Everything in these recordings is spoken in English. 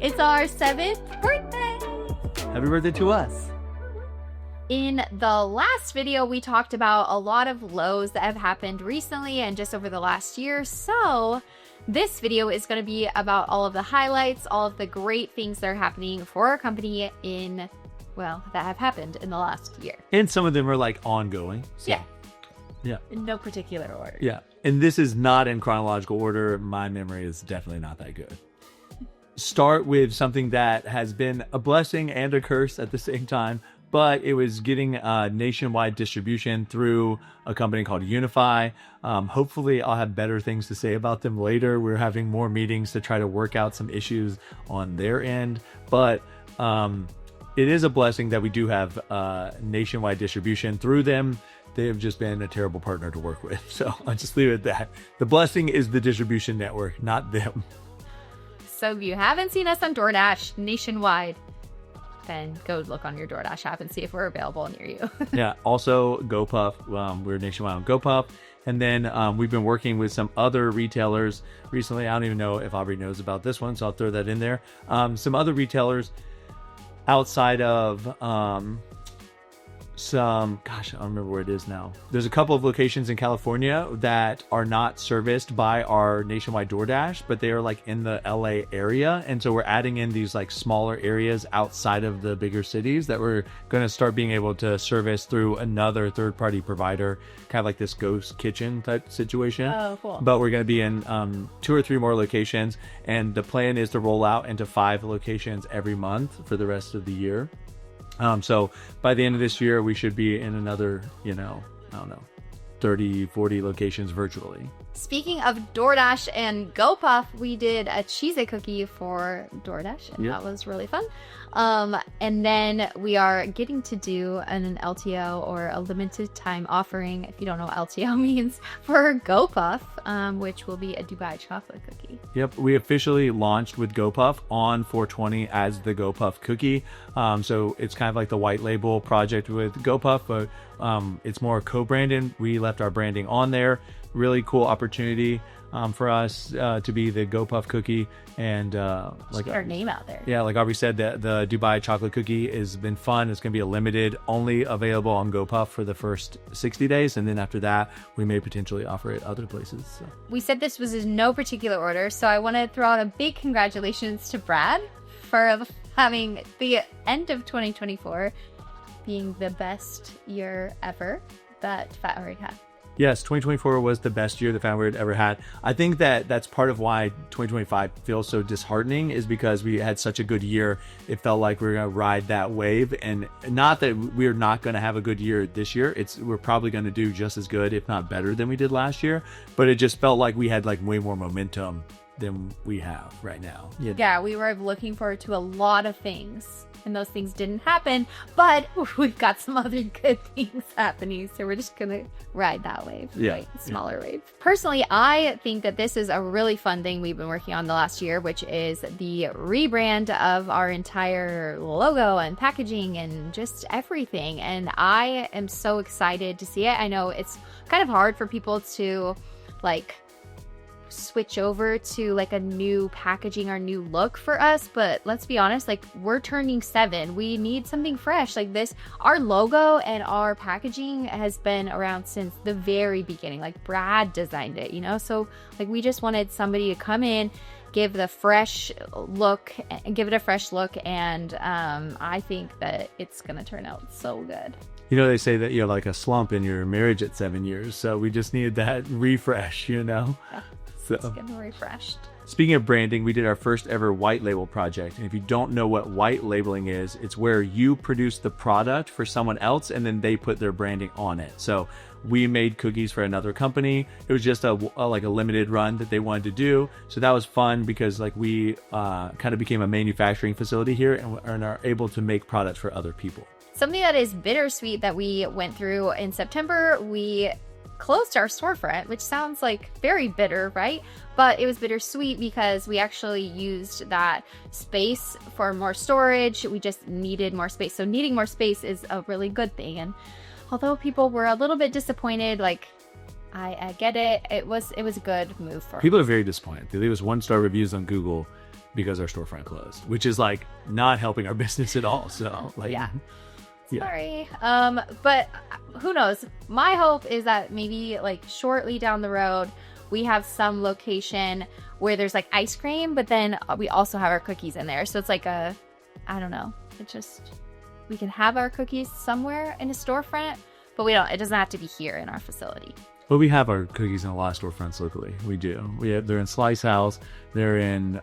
It's our 7th birthday. Happy birthday to us. In the last video, we talked about a lot of lows that have happened recently and just over the last year. So this video is going to be about all of the highlights, all of the great things that are happening for our company that have happened in the last year. And some of them are like ongoing. So. Yeah. In no particular order. Yeah. And this is not in chronological order. My memory is definitely not that good. Start with something that has been a blessing and a curse at the same time, but it was getting nationwide distribution through a company called Unify. Hopefully I'll have better things to say about them later. We're having more meetings to try to work out some issues on their end, but it is a blessing that we do have nationwide distribution through them. They have just been a terrible partner to work with. So I'll just leave it at that. The blessing is the distribution network, not them. So if you haven't seen us on DoorDash nationwide, then go look on your DoorDash app and see if we're available near you. Yeah. Also, GoPuff. We're nationwide on GoPuff. And then we've been working with some other retailers recently. I don't even know if Aubrey knows about this one, so I'll throw that in there. Some other retailers outside of I don't remember where it is now. There's a couple of locations in California that are not serviced by our nationwide DoorDash, but they are like in the LA area. And so we're adding in these like smaller areas outside of the bigger cities that we're going to start being able to service through another third-party provider, kind of like this ghost kitchen type situation. Oh, cool. But we're going to be in 2 or 3 more locations. And the plan is to roll out into 5 locations every month for the rest of the year. So by the end of this year, we should be in another, 30, 40 locations virtually. Speaking of DoorDash and GoPuff, we did a Cheez-It cookie for DoorDash, and that was really fun. And then we are getting to do an LTO, or a limited time offering, if you don't know what LTO means, for GoPuff, which will be a Dubai chocolate cookie. Yep, we officially launched with GoPuff on 420 as the GoPuff cookie. So it's kind of like the white label project with GoPuff, but it's more co-branded. We left our branding on there. Really cool opportunity for us to be the GoPuff cookie, and like our name out there. Yeah, like Aubrey said, the Dubai chocolate cookie has been fun. It's going to be a limited, only available on GoPuff for the first 60 days, and then after that, we may potentially offer it other places. So. We said this was in no particular order, so I want to throw out a big congratulations to Brad for having the end of 2024 being the best year ever that FatWord had. Yes, 2024 was the best year the FatWord ever had. I think that's part of why 2025 feels so disheartening, is because we had such a good year. It felt like we were going to ride that wave, and not that we're not going to have a good year this year. We're probably going to do just as good, if not better, than we did last year. But it just felt like we had like way more momentum than we have right now. Yeah, we were looking forward to a lot of things, and those things didn't happen, but we've got some other good things happening, so we're just gonna ride that wave. Right? Smaller wave. Personally, I think that this is a really fun thing we've been working on the last year, which is the rebrand of our entire logo and packaging and just everything, and I am so excited to see it. I know it's kind of hard for people to like switch over to like a new packaging or new look for us, but let's be honest, like, we're turning 7. We need something fresh like this. Our logo and our packaging has been around since the very beginning. Like, Brad designed it, so like we just wanted somebody to come in, give it a fresh look, and I think that it's gonna turn out so good. They say that you're like a slump in your marriage at 7 years, so we just needed that refresh. Yeah. It's getting refreshed. Speaking of branding, we did our first ever white label project. And if you don't know what white labeling is, it's where you produce the product for someone else and then they put their branding on it. So we made cookies for another company. It was just a limited run that they wanted to do. So that was fun because like we kind of became a manufacturing facility here and are able to make products for other people. Something that is bittersweet that we went through in September, we closed our storefront, which sounds like very bitter, right? But it was bittersweet because we actually used that space for more storage. We just needed more space. So needing more space is a really good thing. And although people were a little bit disappointed, like, I get it. It was a good move for us. People are very disappointed. They leave us 1-star reviews on Google because our storefront closed, which is like not helping our business at all. So like, yeah. Sorry. But who knows? My hope is that maybe like shortly down the road, we have some location where there's like ice cream, but then we also have our cookies in there. So it's like I don't know. We can have our cookies somewhere in a storefront, but it doesn't have to be here in our facility. Well, we have our cookies in a lot of storefronts locally. We do. They're in Slice House. They're in,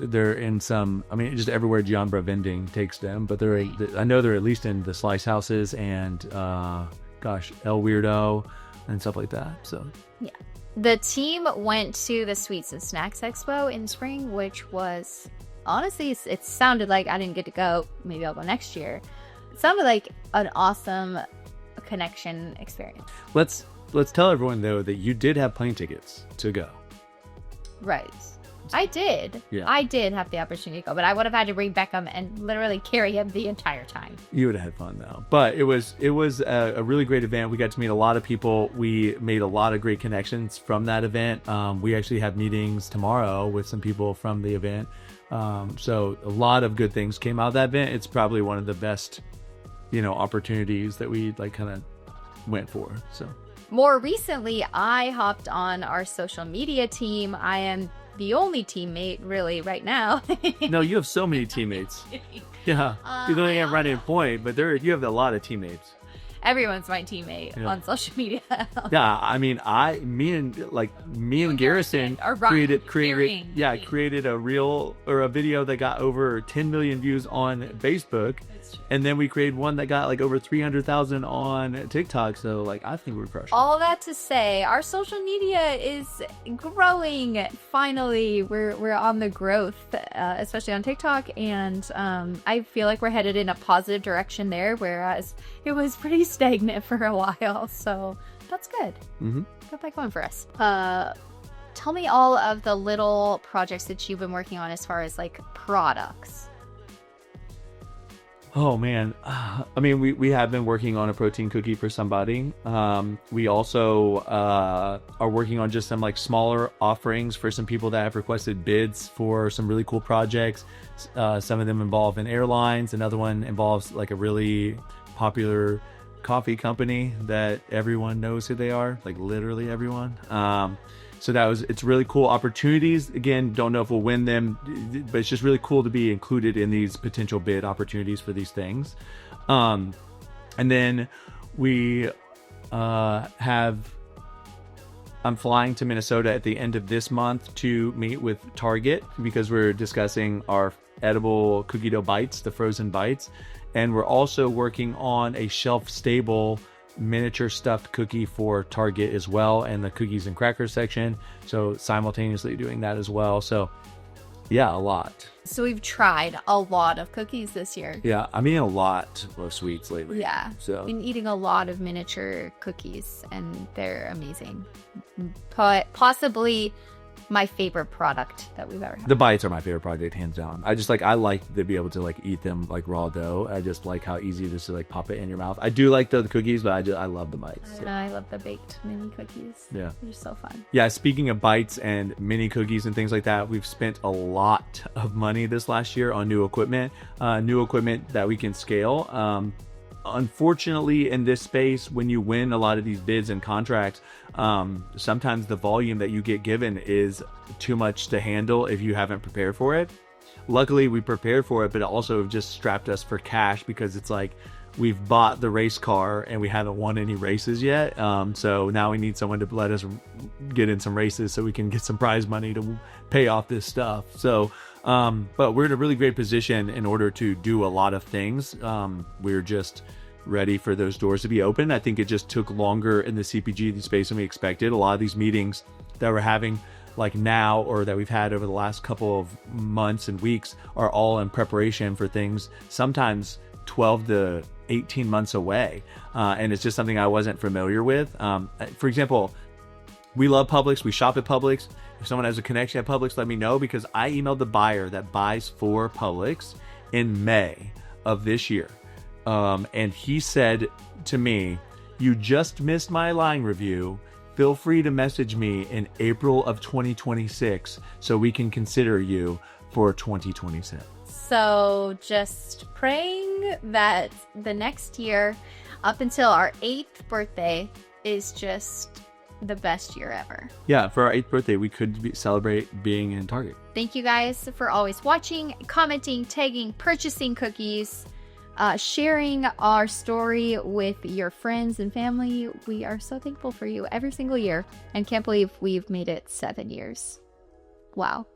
they're in some, I mean, just everywhere Gianbra Vending takes them, but I know they're at least in the Slice Houses and, El Weirdo and stuff like that. So, yeah. The team went to the Sweets and Snacks Expo in spring, which was, honestly, it sounded like I didn't get to go. Maybe I'll go next year. It sounded like an awesome connection experience. Let's tell everyone, though, that you did have plane tickets to go. Right. I did. Yeah. I did have the opportunity to go, but I would have had to bring Beckham and literally carry him the entire time. You would have had fun, though. But it was a really great event. We got to meet a lot of people. We made a lot of great connections from that event. We actually have meetings tomorrow with some people from the event. So a lot of good things came out of that event. It's probably one of the best, opportunities that we like kind of went for. So more recently, I hopped on our social media team. I am the only teammate really right now. No, you have so many teammates. Yeah, you're going at running point, but you have a lot of teammates. Everyone's my teammate on social media. Yeah, I mean, me and Garrison created a reel or a video that got over 10 million views on Facebook. And then we created one that got like over 300,000 on TikTok. So like, I think we're crushing. All that to say, our social media is growing. Finally, we're on the growth, especially on TikTok. And I feel like we're headed in a positive direction there, whereas it was pretty stagnant for a while. So that's good. Mm-hmm. Got that going for us. Tell me all of the little projects that you've been working on as far as like products. Oh man, I mean, we have been working on a protein cookie for somebody. We also are working on just some like smaller offerings for some people that have requested bids for some really cool projects. Some of them involve in airlines. Another one involves like a really popular coffee company that everyone knows who they are, like literally everyone. So it's really cool opportunities. Again, don't know if we'll win them, but it's just really cool to be included in these potential bid opportunities for these things. And then I'm flying to Minnesota at the end of this month to meet with Target because we're discussing our edible cookie dough bites, the frozen bites. And we're also working on a shelf-stable miniature stuffed cookie for Target as well, and the cookies and crackers section. So simultaneously doing that as well. So yeah, a lot. So we've tried a lot of cookies this year. Yeah, I mean a lot of sweets lately. Yeah. So been eating a lot of miniature cookies and they're amazing. Possibly my favorite product that we've ever had. The bites are my favorite product, hands down. I like to be able to like eat them like raw dough. I just like how easy it is to like pop it in your mouth. I do like the cookies, but I love the bites. I love the baked mini cookies. Yeah, they're so fun. Yeah, speaking of bites and mini cookies and things like that, we've spent a lot of money this last year on new equipment that we can scale. Unfortunately, in this space, when you win a lot of these bids and contracts, sometimes the volume that you get given is too much to handle if you haven't prepared for it. Luckily, we prepared for it, but it also just strapped us for cash because it's like we've bought the race car and we haven't won any races yet. So now we need someone to let us get in some races so we can get some prize money to pay off this stuff. So, but we're in a really great position in order to do a lot of things. We're just ready for those doors to be open. I think it just took longer in the CPG space than we expected. A lot of these meetings that we're having like now or that we've had over the last couple of months and weeks are all in preparation for things sometimes 12 to 18 months away. And it's just something I wasn't familiar with. For example, we love Publix. We shop at Publix. If someone has a connection at Publix, let me know, because I emailed the buyer that buys for Publix in May of this year. And he said to me, "You just missed my line review. feel free to message me in April of 2026 so we can consider you for 2027. So just praying that the next year, up until our 8th birthday, is just the best year ever. Yeah, for our 8th birthday, we could celebrate being in Target. Thank you guys for always watching, commenting, tagging, purchasing cookies, sharing our story with your friends and family. We are so thankful for you every single year and can't believe we've made it 7 years. Wow.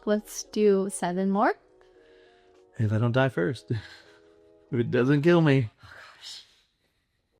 Let's do 7 more. If I don't die first. If it doesn't kill me.